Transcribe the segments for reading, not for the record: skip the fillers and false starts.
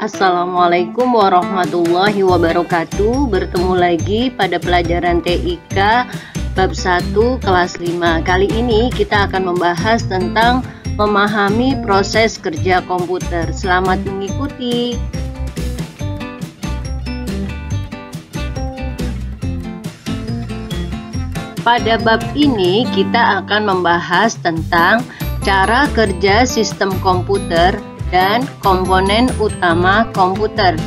Assalamualaikum warahmatullahi wabarakatuh. Bertemu lagi pada pelajaran TIK bab 1 kelas 5. Kali ini kita akan membahas tentang memahami proses kerja komputer. Selamat mengikuti. Pada bab ini kita akan membahas tentang cara kerja sistem komputer dan komponen utama komputer.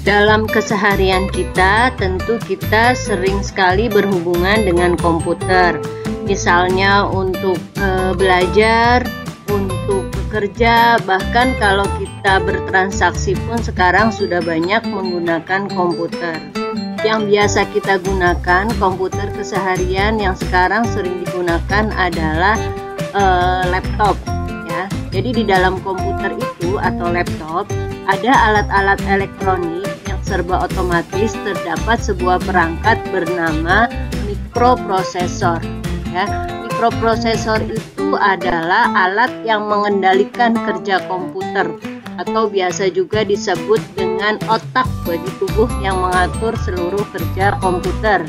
Dalam keseharian kita, tentu kita sering sekali berhubungan dengan komputer. Misalnya untuk belajar, untuk bekerja, bahkan kalau kita bertransaksi pun sekarang sudah banyak menggunakan komputer. Yang biasa kita gunakan, komputer keseharian yang sekarang sering digunakan adalah laptop, ya. Jadi di dalam komputer itu atau laptop ada alat-alat elektronik yang serba otomatis. Terdapat sebuah perangkat bernama mikroprosesor, ya. Mikroprosesor itu adalah alat yang mengendalikan kerja komputer, atau biasa juga disebut dengan otak bagi tubuh yang mengatur seluruh kerja komputer.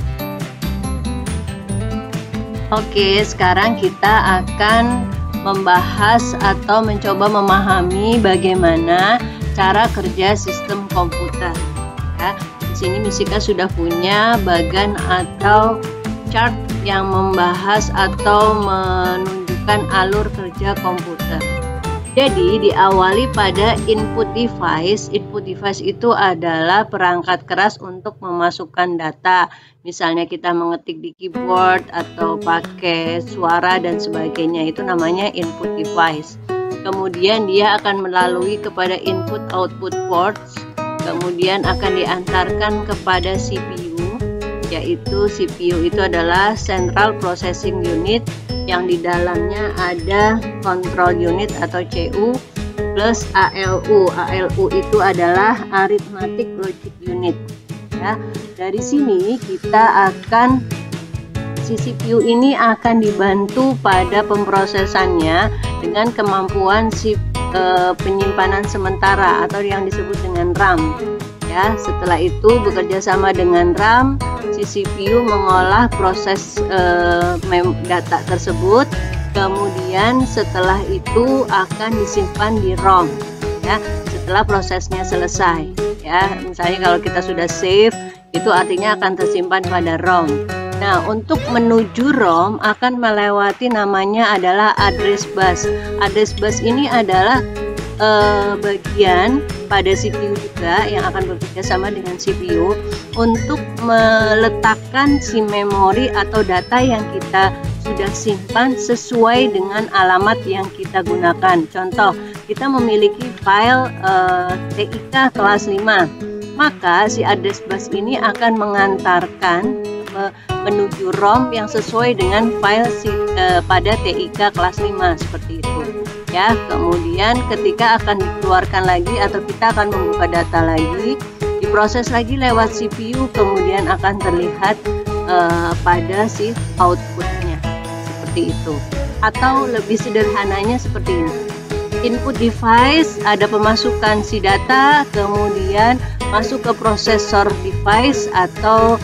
Oke, sekarang kita akan membahas atau mencoba memahami bagaimana cara kerja sistem komputer. Ya, di sini Misika sudah punya bagan atau chart yang membahas atau menunjukkan alur kerja komputer. Jadi diawali pada input device. Input device itu adalah perangkat keras untuk memasukkan data. Misalnya kita mengetik di keyboard atau pakai suara dan sebagainya. Itu namanya input device. Kemudian dia akan melalui kepada input output ports. Kemudian akan diantarkan kepada CPU. Yaitu CPU itu adalah Central Processing Unit, yang di dalamnya ada control unit atau CU plus ALU. ALU itu adalah arithmetic logic unit, ya. Dari sini kita akan si CPU ini akan dibantu pada pemrosesannya dengan kemampuan penyimpanan sementara atau yang disebut dengan RAM, ya. Setelah itu bekerja sama dengan RAM, si CPU mengolah proses data tersebut. Kemudian setelah itu akan disimpan di ROM, ya, setelah prosesnya selesai, ya. Misalnya kalau kita sudah save, itu artinya akan tersimpan pada ROM. Nah, untuk menuju ROM akan melewati namanya adalah address bus. Address bus ini adalah bagian pada CPU juga yang akan bekerja sama dengan CPU untuk meletakkan si memori atau data yang kita sudah simpan sesuai dengan alamat yang kita gunakan. Contoh, kita memiliki file TIK kelas 5, maka si address bus ini akan mengantarkan menuju ROM yang sesuai dengan file pada TIK kelas 5 seperti itu, ya. Kemudian ketika akan dikeluarkan lagi atau kita akan membuka data lagi, diproses lagi lewat CPU, kemudian akan terlihat pada si outputnya seperti itu. Atau lebih sederhananya seperti ini. Input device ada pemasukan si data, kemudian masuk ke prosesor device atau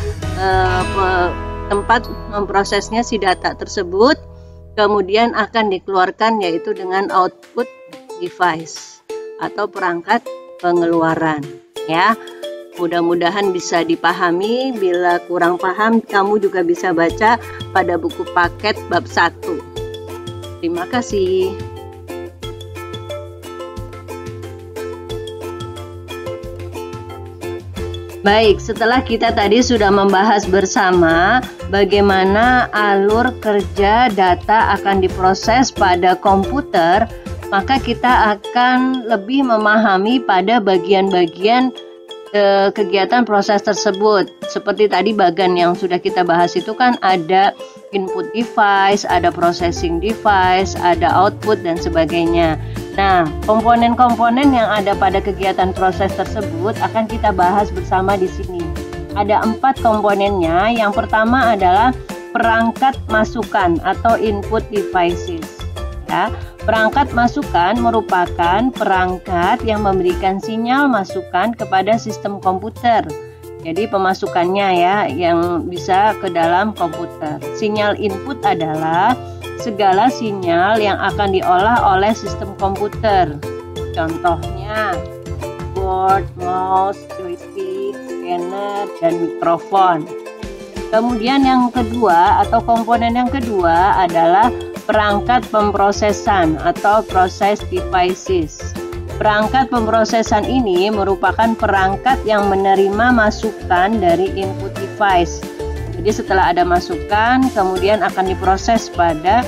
tempat memprosesnya si data tersebut, kemudian akan dikeluarkan yaitu dengan output device atau perangkat pengeluaran, ya. Mudah-mudahan bisa dipahami. Bila kurang paham, kamu juga bisa baca pada buku paket bab 1. Terima kasih. Baik, setelah kita tadi sudah membahas bersama bagaimana alur kerja data akan diproses pada komputer, maka kita akan lebih memahami pada bagian-bagian kegiatan proses tersebut. Seperti tadi bagian yang sudah kita bahas itu kan ada input device, ada processing device, ada output dan sebagainya. Nah, komponen-komponen yang ada pada kegiatan proses tersebut akan kita bahas bersama di sini. Ada 4 komponennya. Yang pertama adalah perangkat masukan atau input devices. Ya, perangkat masukan merupakan perangkat yang memberikan sinyal masukan kepada sistem komputer. Jadi pemasukannya ya yang bisa ke dalam komputer. Sinyal input adalah segala sinyal yang akan diolah oleh sistem komputer. Contohnya keyboard, mouse, joystick, scanner, dan mikrofon. Kemudian yang kedua atau komponen yang kedua adalah perangkat pemrosesan atau process devices. Perangkat pemrosesan ini merupakan perangkat yang menerima masukan dari input device. Jadi setelah ada masukan, kemudian akan diproses pada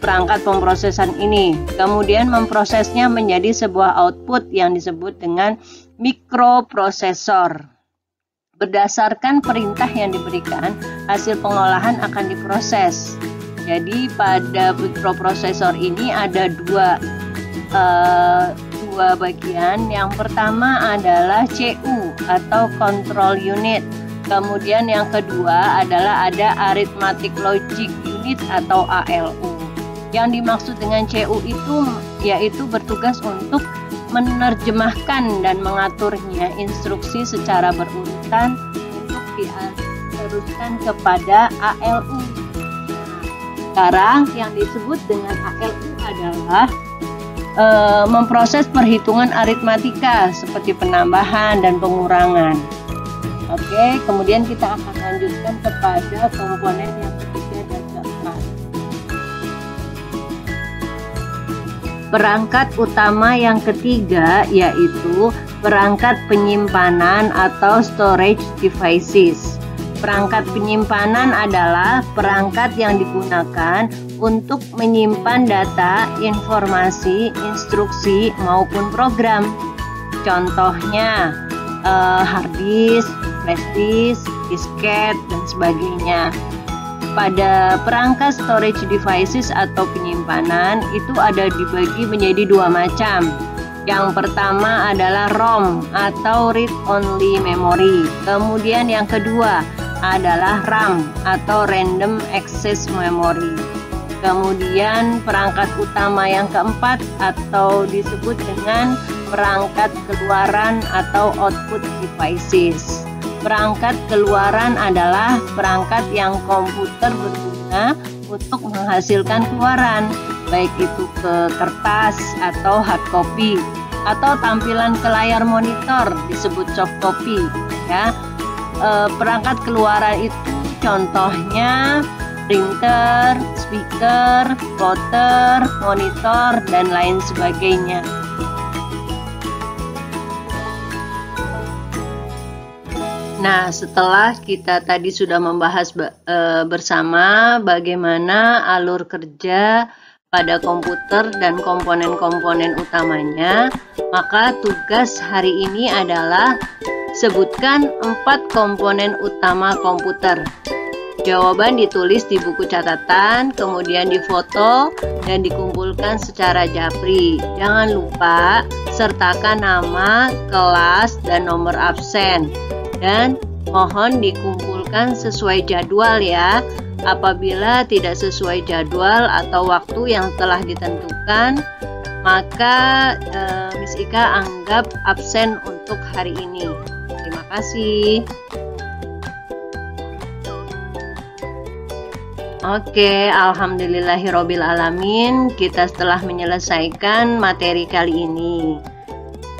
perangkat pemrosesan ini. Kemudian memprosesnya menjadi sebuah output yang disebut dengan mikroprosesor. Berdasarkan perintah yang diberikan, hasil pengolahan akan diproses. Jadi pada mikroprosesor ini ada dua bagian. Yang pertama adalah CU atau control unit. Kemudian yang kedua adalah ada arithmetic logic unit atau ALU. Yang dimaksud dengan CU itu yaitu bertugas untuk menerjemahkan dan mengaturnya instruksi secara berurutan untuk diteruskan kepada ALU. Sekarang yang disebut dengan ALU adalah memproses perhitungan aritmatika seperti penambahan dan pengurangan. Oke, kemudian kita akan lanjutkan kepada komponen yang ketiga dan keempat. Perangkat utama yang ketiga yaitu perangkat penyimpanan atau storage devices. Perangkat penyimpanan adalah perangkat yang digunakan untuk menyimpan data, informasi, instruksi, maupun program. Contohnya hard disk, flash disk, disket, dan sebagainya. Pada perangkat storage devices atau penyimpanan itu ada dibagi menjadi dua macam. Yang pertama adalah ROM atau read only memory. Kemudian yang kedua adalah RAM atau random access memory. Kemudian perangkat utama yang keempat atau disebut dengan perangkat keluaran atau output devices. Perangkat keluaran adalah perangkat yang komputer berguna untuk menghasilkan keluaran, baik itu ke kertas atau hard copy atau tampilan ke layar monitor disebut soft copy ya. Perangkat keluaran itu contohnya printer, speaker, plotter, monitor, dan lain sebagainya. Nah, setelah kita tadi sudah membahas bersama bagaimana alur kerja pada komputer dan komponen-komponen utamanya, maka tugas hari ini adalah sebutkan 4 komponen utama komputer. Jawaban ditulis di buku catatan, kemudian difoto dan dikumpulkan secara japri. Jangan lupa sertakan nama, kelas, dan nomor absen. Dan mohon dikumpulkan sesuai jadwal ya. Apabila tidak sesuai jadwal atau waktu yang telah ditentukan, maka Miss Ika anggap absen untuk hari ini. Terima kasih. Oke, alhamdulillahirobbil alamin. Kita telah menyelesaikan materi kali ini.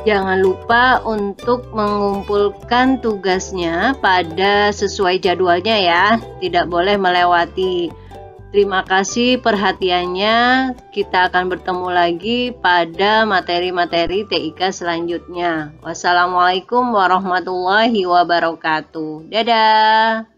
Jangan lupa untuk mengumpulkan tugasnya pada sesuai jadwalnya ya. Tidak boleh melewati. Terima kasih perhatiannya. Kita akan bertemu lagi pada materi-materi TIK selanjutnya. Wassalamualaikum warahmatullahi wabarakatuh. Dadah.